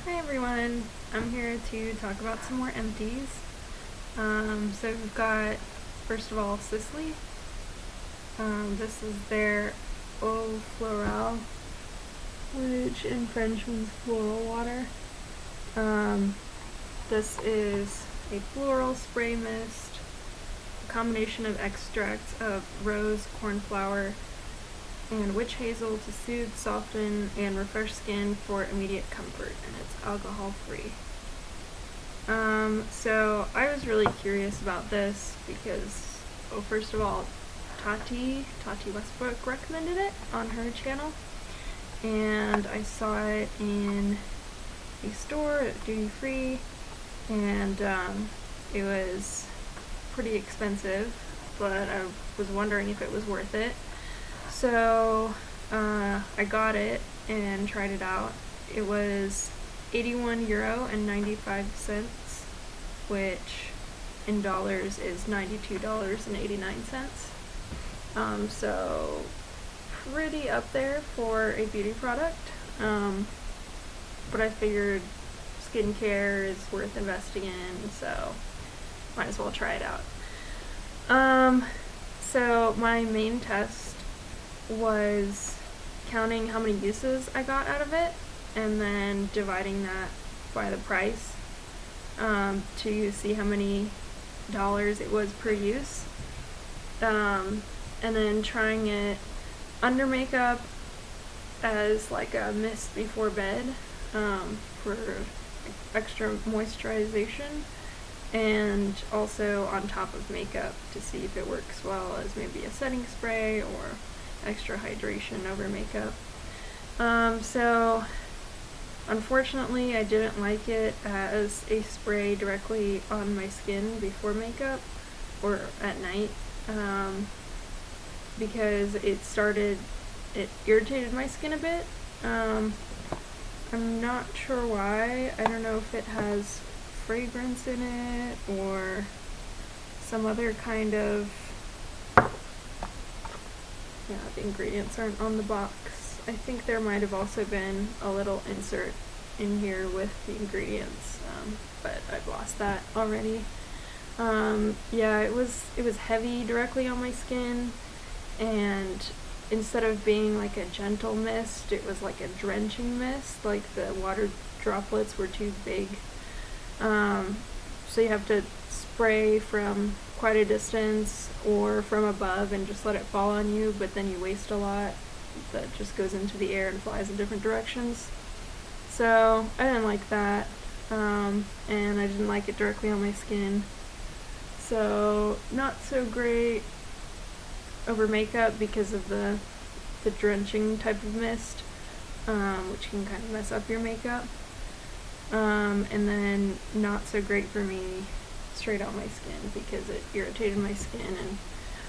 Hi everyone, I'm here to talk about some more empties. So we've got, first of all, Sisley. This is their Eau Florale, which in French means floral water. This is a floral spray mist, a combination of extracts of rose, cornflower, and witch hazel to soothe, soften, and refresh skin for immediate comfort, and it's alcohol free. So I was really curious about this because, well, first of all, Tati Westbrook recommended it on her channel, and I saw it in a store at duty free, and it was pretty expensive, but I was wondering if it was worth it. So I got it and tried it out. It was €81.95, which in dollars is $92.89. So pretty up there for a beauty product. But I figured skincare is worth investing in, so might as well try it out. So my main test was counting how many uses I got out of it and then dividing that by the price to see how many dollars it was per use, and then trying it under makeup as like a mist before bed for extra moisturization, and also on top of makeup to see if it works well as maybe a setting spray or extra hydration over makeup. So unfortunately I didn't like it as a spray directly on my skin before makeup or at night, because it irritated my skin a bit. I'm not sure why. I don't know if it has fragrance in it or some other kind of, yeah, the ingredients aren't on the box. I think there might have also been a little insert in here with the ingredients, but I've lost that already. Yeah, it was heavy directly on my skin, and instead of being like a gentle mist, it was like a drenching mist, like the water droplets were too big. So you have to spray from quite a distance or from above and just let it fall on you, but then you waste a lot that just goes into the air and flies in different directions. So I didn't like that, and I didn't like it directly on my skin. So not so great over makeup because of the drenching type of mist, which can kind of mess up your makeup. And then not so great for me straight on my skin because it irritated my skin and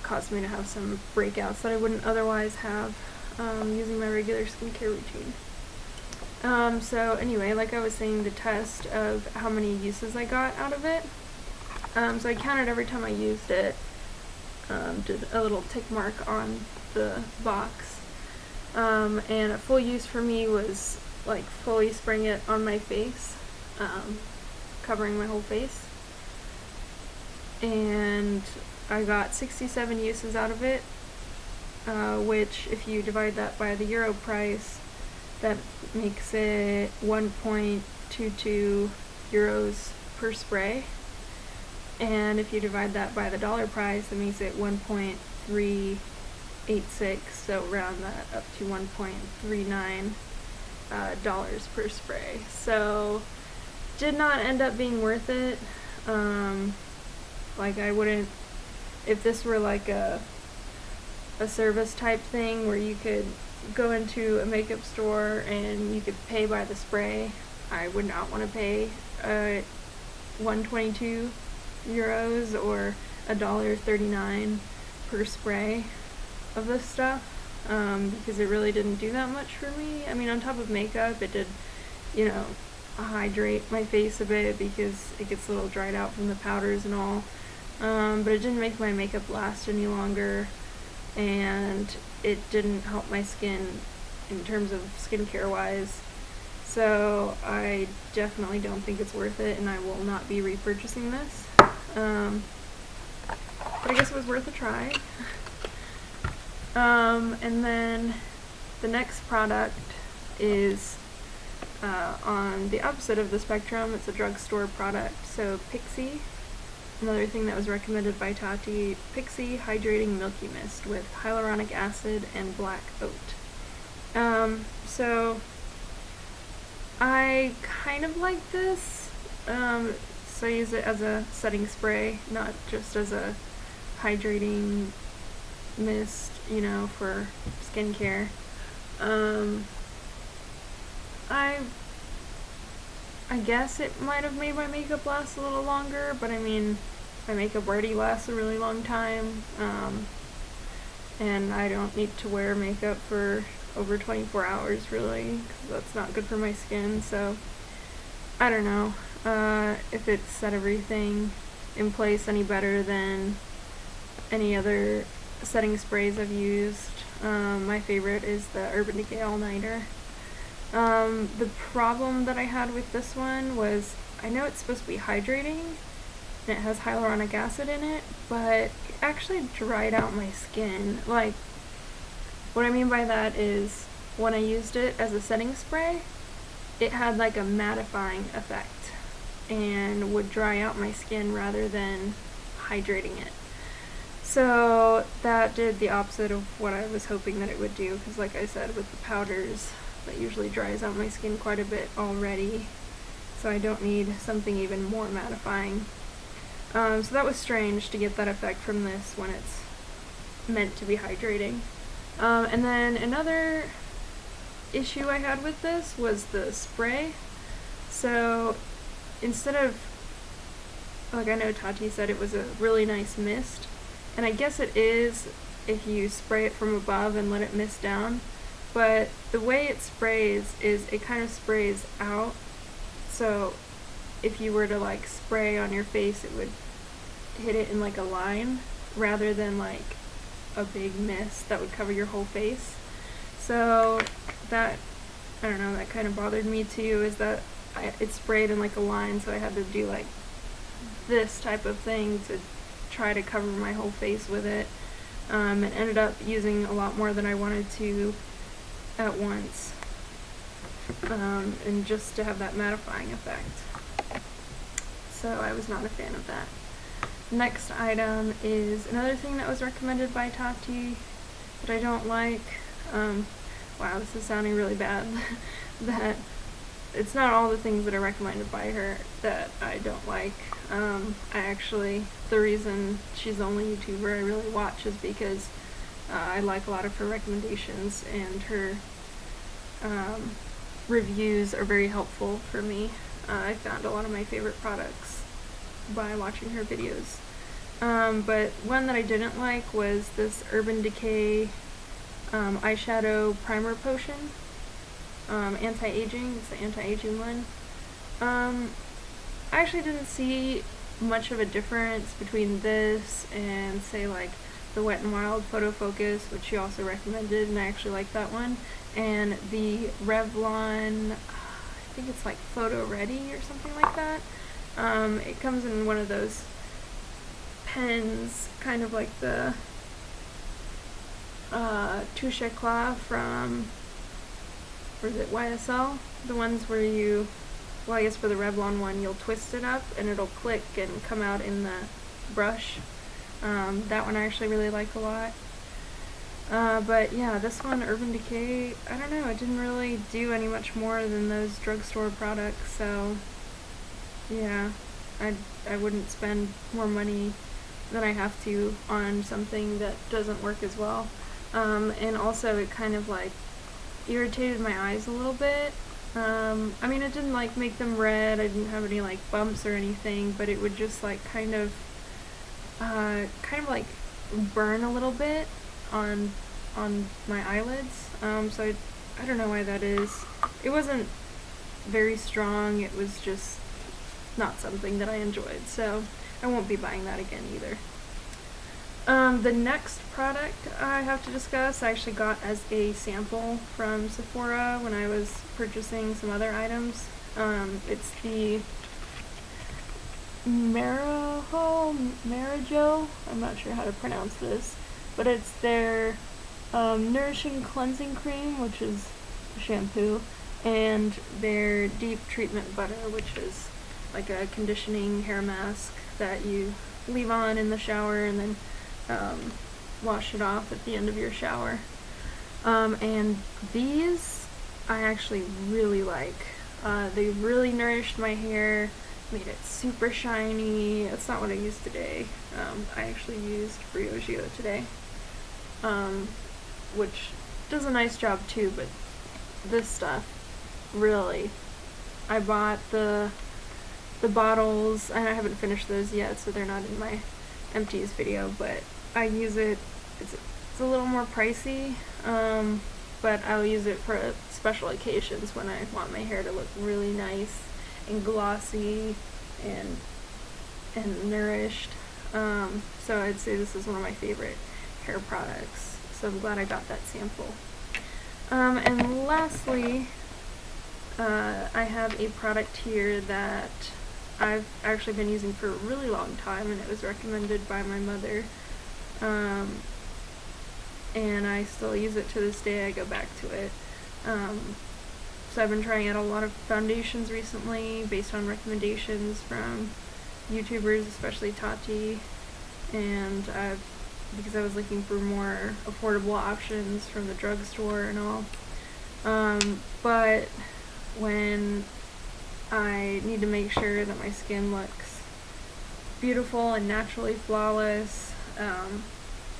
caused me to have some breakouts that I wouldn't otherwise have using my regular skincare routine. So anyway, like I was saying, the test of how many uses I got out of it. So I counted every time I used it, did a little tick mark on the box, and a full use for me was like fully spraying it on my face, covering my whole face, and I got 67 uses out of it, which if you divide that by the euro price, that makes it 1.22 euros per spray, and if you divide that by the dollar price, that makes it 1.386, so round that up to 1.39 dollars per spray. So did not end up being worth it. Like I wouldn't, if this were like a service type thing where you could go into a makeup store and you could pay by the spray, I would not want to pay 122 euros or $1.39 per spray of this stuff, because it really didn't do that much for me. I mean, on top of makeup, it did, hydrate my face a bit because it gets a little dried out from the powders and all, but it didn't make my makeup last any longer, and it didn't help my skin in terms of skincare wise. So I definitely don't think it's worth it, and I will not be repurchasing this. But I guess it was worth a try. And then the next product is on the opposite of the spectrum. It's a drugstore product. So Pixi, another thing that was recommended by Tati, Pixi Hydrating Milky Mist with hyaluronic acid and black oat. So I kind of like this. So I use it as a setting spray, not just as a hydrating mist, you know, for skincare. I guess it might have made my makeup last a little longer, but I mean, my makeup already lasts a really long time, and I don't need to wear makeup for over 24 hours really, because that's not good for my skin. So I don't know if it set everything in place any better than any other setting sprays I've used. My favorite is the Urban Decay All Nighter. The problem that I had with this one was, I know it's supposed to be hydrating and it has hyaluronic acid in it, but it actually dried out my skin. Like, what I mean by that is, when I used it as a setting spray, it had like a mattifying effect and would dry out my skin rather than hydrating it. So that did the opposite of what I was hoping that it would do, because like I said, with the powders, that usually dries out my skin quite a bit already, so I don't need something even more mattifying. So that was strange to get that effect from this when it's meant to be hydrating. And then another issue I had with this was the spray. So instead of, like, I know Tati said it was a really nice mist, and I guess it is if you spray it from above and let it mist down, but the way it sprays is it kind of sprays out. So if you were to like spray on your face, it would hit it in like a line rather than like a big mist that would cover your whole face. So that, I don't know, that kind of bothered me too, is that it sprayed in like a line, so I had to do like this type of thing to try to cover my whole face with it, and ended up using a lot more than I wanted to at once, and just to have that mattifying effect. So I was not a fan of that. Next item is another thing that was recommended by Tati that I don't like. Wow, this is sounding really bad. That it's not all the things that are recommended by her that I don't like. The reason she's the only YouTuber I really watch is because I like a lot of her recommendations, and her reviews are very helpful for me. I found a lot of my favorite products by watching her videos. But one that I didn't like was this Urban Decay eyeshadow primer potion. Anti-aging, it's the anti-aging one. I actually didn't see much of a difference between this and, say, like the Wet n Wild Photo Focus, which she also recommended, and I actually like that one, and the Revlon, I think it's like Photo Ready or something like that. It comes in one of those pens, kind of like the Touche Eclat from, or is it YSL? The ones where you, well, I guess for the Revlon one, you'll twist it up and it'll click and come out in the brush. That one I actually really like a lot. But yeah, this one, Urban Decay, I don't know, it didn't really do any much more than those drugstore products, so yeah, I wouldn't spend more money than I have to on something that doesn't work as well. And also it kind of like irritated my eyes a little bit. I mean, it didn't like make them red, I didn't have any like bumps or anything, but it would just like kind of like burn a little bit on my eyelids. So I don't know why that is. It wasn't very strong, it was just not something that I enjoyed, so I won't be buying that again either. The next product I have to discuss, I actually got as a sample from Sephora when I was purchasing some other items. It's the Marajo, I'm not sure how to pronounce this, but it's their Nourishing Cleansing Cream, which is a shampoo, and their Deep Treatment Butter, which is like a conditioning hair mask that you leave on in the shower and then wash it off at the end of your shower. And these I actually really like. They really nourished my hair, made it super shiny. That's not what I used today. I actually used Briogeo today, which does a nice job too, but this stuff, really. I bought the bottles, and I haven't finished those yet, so they're not in my Empties video, but I use it. It's a little more pricey, but I'll use it for special occasions when I want my hair to look really nice and glossy and nourished. So I'd say this is one of my favorite hair products, so I'm glad I got that sample. And lastly, I have a product here that I've actually been using for a really long time, and it was recommended by my mother, and I still use it to this day. I go back to it. So I've been trying out a lot of foundations recently based on recommendations from YouTubers, especially Tati, and because I was looking for more affordable options from the drugstore and all. But when I need to make sure that my skin looks beautiful and naturally flawless, I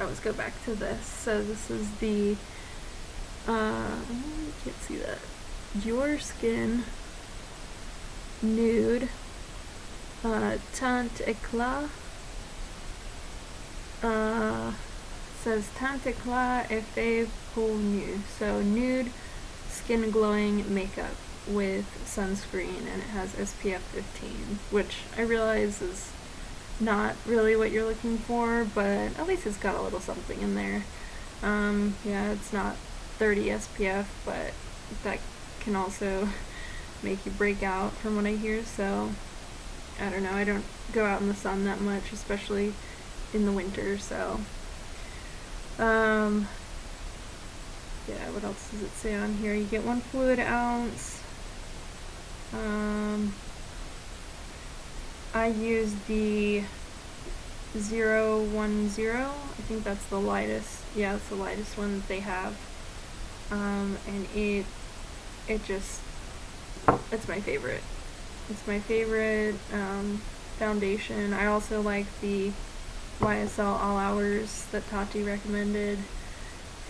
always go back to this. So this is the, you can't see that, Diorskin Nude Teint Eclat. Says Teint Eclat Effet pour Nu. So nude skin glowing makeup with sunscreen, and it has SPF 15, which I realize is not really what you're looking for, but at least it's got a little something in there. Yeah, it's not 30 SPF, but that can also make you break out from what I hear, so I don't know, I don't go out in the sun that much, especially in the winter, so yeah, what else does it say on here? You get 1 fluid ounce. I use the 010. I think that's the lightest. Yeah, it's the lightest one that they have. And it's my favorite. It's my favorite foundation. I also like the YSL All Hours that Tati recommended,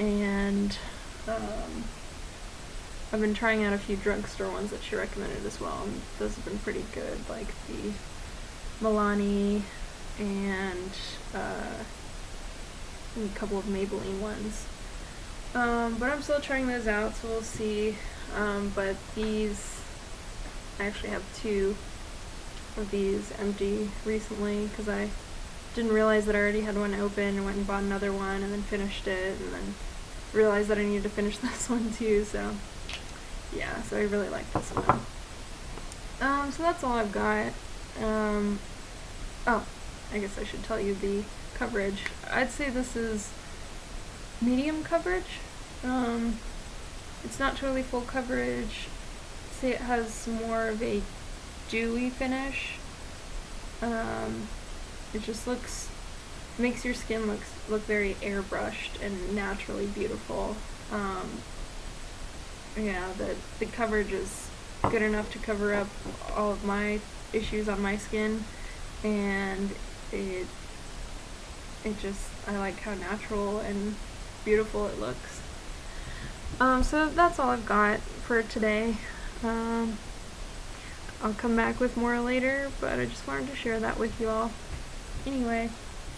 and I've been trying out a few drugstore ones that she recommended as well, and those have been pretty good, like the Milani and a couple of Maybelline ones. But I'm still trying those out, so we'll see. But these, I actually have 2 of these empty recently, because I didn't realize that I already had one open, and went and bought another one and then finished it, and then realized that I needed to finish this one too, so yeah, so I really like this one. So that's all I've got. Oh, I guess I should tell you the coverage. I'd say this is medium coverage. It's not totally full coverage. I'd say it has more of a dewy finish. It just makes your skin look very airbrushed and naturally beautiful. Yeah, the coverage is good enough to cover up all of my issues on my skin, and I like how natural and beautiful it looks. So that's all I've got for today. I'll come back with more later, but I just wanted to share that with you all. Anyway,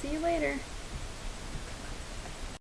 see you later.